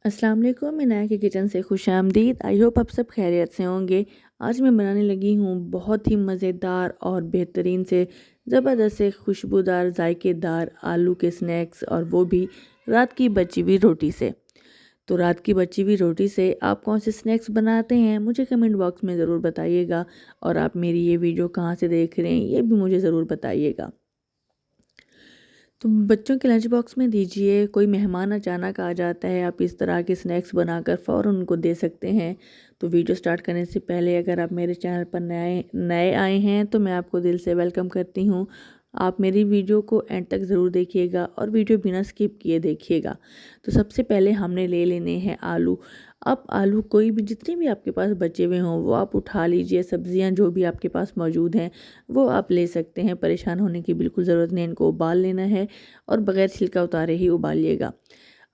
अस्सलाम वालेकुम, मैं नया के किचन से खुशामदीद। आई होप आप सब खैरियत से होंगे। आज मैं बनाने लगी हूँ बहुत ही मज़ेदार और बेहतरीन से ज़बरदस्त से खुशबूदार जायकेदार आलू के स्नैक्स, और वो भी रात की बची हुई रोटी से। तो रात की बची हुई रोटी से आप कौन से स्नैक्स बनाते हैं मुझे कमेंट बॉक्स में ज़रूर बताइएगा, और आप मेरी ये वीडियो कहाँ से देख रहे हैं ये भी मुझे ज़रूर बताइएगा। तो बच्चों के लंच बॉक्स में दीजिए, कोई मेहमान अचानक आ जाता है, आप इस तरह के स्नैक्स बनाकर फ़ौरन उनको दे सकते हैं। तो वीडियो स्टार्ट करने से पहले अगर आप मेरे चैनल पर नए नए आए हैं तो मैं आपको दिल से वेलकम करती हूँ। आप मेरी वीडियो को एंड तक ज़रूर देखिएगा और वीडियो बिना स्किप किए देखिएगा। तो सबसे पहले हमने ले लेने हैं आलू। अब आलू कोई भी, जितने भी आपके पास बचे हुए हों वो आप उठा लीजिए। सब्जियां जो भी आपके पास मौजूद हैं वो आप ले सकते हैं, परेशान होने की बिल्कुल ज़रूरत नहीं। इनको उबाल लेना है और बग़ैर छिलका उतारे ही उबालिएगा।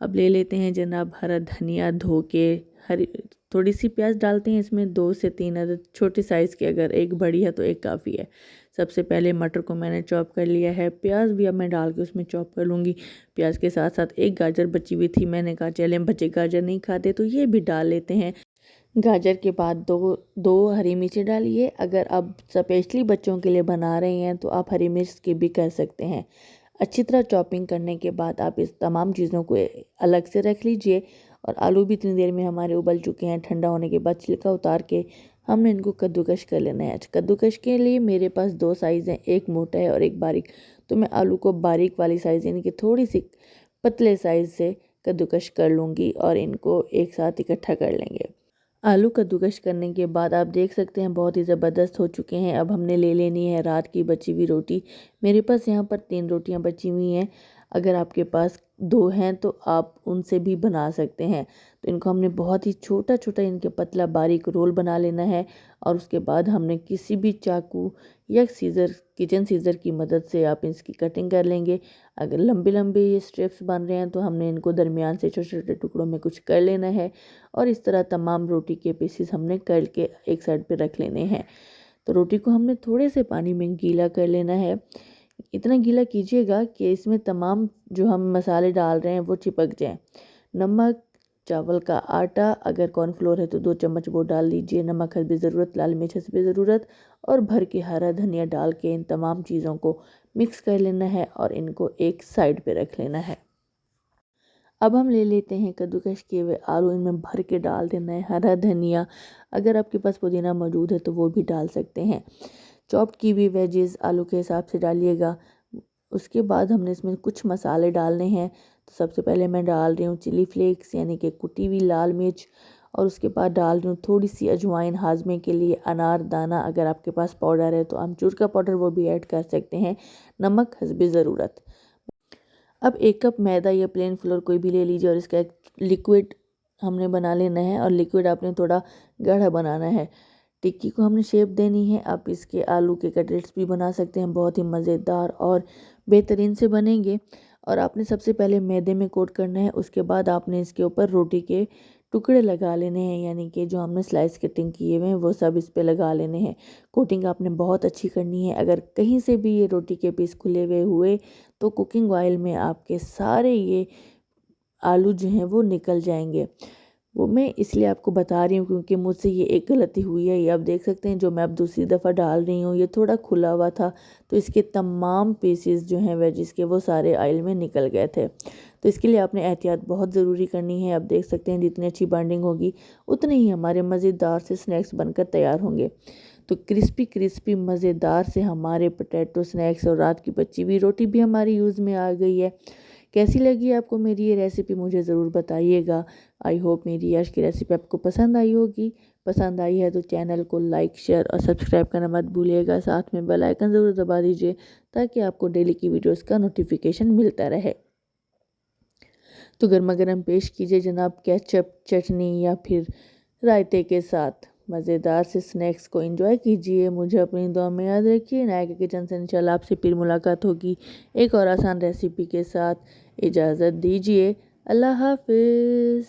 अब ले लेते हैं जनाब हरा धनिया धो के, हरी थोड़ी सी प्याज डालते हैं इसमें, 2 से 3 अदद छोटे साइज़ के, अगर एक बड़ी है तो एक काफ़ी है। सबसे पहले मटर को मैंने चॉप कर लिया है, प्याज भी अब मैं डाल के उसमें चॉप कर लूँगी। प्याज के साथ साथ एक गाजर बची हुई थी, मैंने कहा चले हम बच्चे गाजर नहीं खाते तो ये भी डाल लेते हैं। गाजर के बाद दो हरी मिर्ची डालिए। अगर आप स्पेशली बच्चों के लिए बना रहे हैं तो आप हरी मिर्च स्किप भी कर सकते हैं। अच्छी तरह चॉपिंग करने के बाद आप इस तमाम चीज़ों को अलग से रख लीजिए। और आलू भी इतनी देर में हमारे उबल चुके हैं। ठंडा होने के बाद छिलका उतार के हमने इनको कद्दूकश कर लेना है। कद्दूकश के लिए मेरे पास 2 साइज़ हैं, एक मोटा है और एक बारीक। तो मैं आलू को बारीक वाली साइज़ यानी कि थोड़ी सी पतले साइज़ से कद्दूकश कर लूँगी और इनको एक साथ इकट्ठा कर लेंगे। आलू कद्दूकश करने के बाद आप देख सकते हैं बहुत ही ज़बरदस्त हो चुके हैं। अब हमने ले लेनी है रात की बची हुई रोटी। मेरे पास यहाँ पर 3 रोटियाँ बची हुई हैं। अगर आपके पास 2 हैं तो आप उनसे भी बना सकते हैं। तो इनको हमने बहुत ही छोटा छोटा, इनके पतला बारीक रोल बना लेना है। और उसके बाद हमने किसी भी चाकू या सीज़र, किचन सीज़र की मदद से आप इसकी कटिंग कर लेंगे। अगर लंबे लंबे ये स्ट्रिप्स बन रहे हैं तो हमने इनको दरमियान से छोटे छोटे टुकड़ों में कुछ कर लेना है। और इस तरह तमाम रोटी के पीसेस हमने करके एक साइड पे रख लेने हैं। तो रोटी को हमने थोड़े से पानी में गीला कर लेना है। इतना गीला कीजिएगा कि इसमें तमाम जो हम मसाले डाल रहे हैं वो चिपक जाएं। नमक, चावल का आटा, अगर कॉर्नफ्लोर है तो 2 चम्मच वो डाल लीजिए। नमक हस्बे ज़रूरत, लाल मिर्च हस्बे ज़रूरत, और भर के हरा धनिया डाल के इन तमाम चीज़ों को मिक्स कर लेना है और इनको एक साइड पे रख लेना है। अब हम ले लेते हैं कद्दूकश किए हुए आलू, इनमें भर के डाल देना है हरा धनिया। अगर आपके पास पुदीना मौजूद है तो वो भी डाल सकते हैं। चॉप्ड की हुई वेजेस आलू के हिसाब से डालिएगा। उसके बाद हमने इसमें कुछ मसाले डालने हैं। तो सबसे पहले मैं डाल रही हूँ चिली फ्लेक्स यानी कि कुटी हुई लाल मिर्च, और उसके बाद डाल रही हूँ थोड़ी सी अजवाइन हाजमे के लिए, अनार दाना, अगर आपके पास पाउडर है तो आमचूर का पाउडर वो भी ऐड कर सकते हैं। नमक हस्बे ज़रूरत। अब 1 कप मैदा या प्लेन फ्लोर कोई भी ले लीजिए और इसका एक लिक्विड हमने बना लेना है। और लिक्विड आपने थोड़ा गाढ़ा बनाना है। टिक्की को हमने शेप देनी है। आप इसके आलू के कटलेट्स भी बना सकते हैं, बहुत ही मज़ेदार और बेहतरीन से बनेंगे। और आपने सबसे पहले मैदे में कोट करना है, उसके बाद आपने इसके ऊपर रोटी के टुकड़े लगा लेने हैं, यानी कि जो हमने स्लाइस कटिंग किए हुए हैं वो सब इस पे लगा लेने हैं। कोटिंग आपने बहुत अच्छी करनी है। अगर कहीं से भी ये रोटी के पीस खुले हुए हुए तो कुकिंग ऑयल में आपके सारे ये आलू जो हैं वो निकल जाएंगे। वो मैं इसलिए आपको बता रही हूँ क्योंकि मुझसे ये एक गलती हुई है। ये आप देख सकते हैं, जो मैं अब दूसरी दफ़ा डाल रही हूँ ये थोड़ा खुला हुआ था, तो इसके तमाम पीसेस जो हैं वेजिस के वो सारे ऑयल में निकल गए थे। तो इसके लिए आपने एहतियात बहुत ज़रूरी करनी है। आप देख सकते हैं जितनी अच्छी बाइंडिंग होगी उतने ही हमारे मज़ेदार से स्नैक्स बनकर तैयार होंगे। तो क्रिस्पी क्रिस्पी मज़ेदार से हमारे पोटैटो स्नैक्स और रात की बची हुई रोटी भी हमारी यूज़ में आ गई है। कैसी लगी आपको मेरी ये रेसिपी मुझे ज़रूर बताइएगा। आई होप मेरी आज की रेसिपी आपको पसंद आई होगी। पसंद आई है तो चैनल को लाइक, शेयर और सब्सक्राइब करना मत भूलिएगा। साथ में बेल आइकन ज़रूर दबा दीजिए ताकि आपको डेली की वीडियोस का नोटिफिकेशन मिलता रहे। तो गर्मा गर्म पेश कीजिए जनाब केचप, चटनी या फिर रायते के साथ। मज़ेदार से स्नैक्स को एंजॉय कीजिए। मुझे अपनी दुआ में याद रखिए। नाया के किचन से इंशाल्लाह आपसे फिर मुलाकात होगी एक और आसान रेसिपी के साथ। इजाज़त दीजिए। अल्लाह हाफिज़।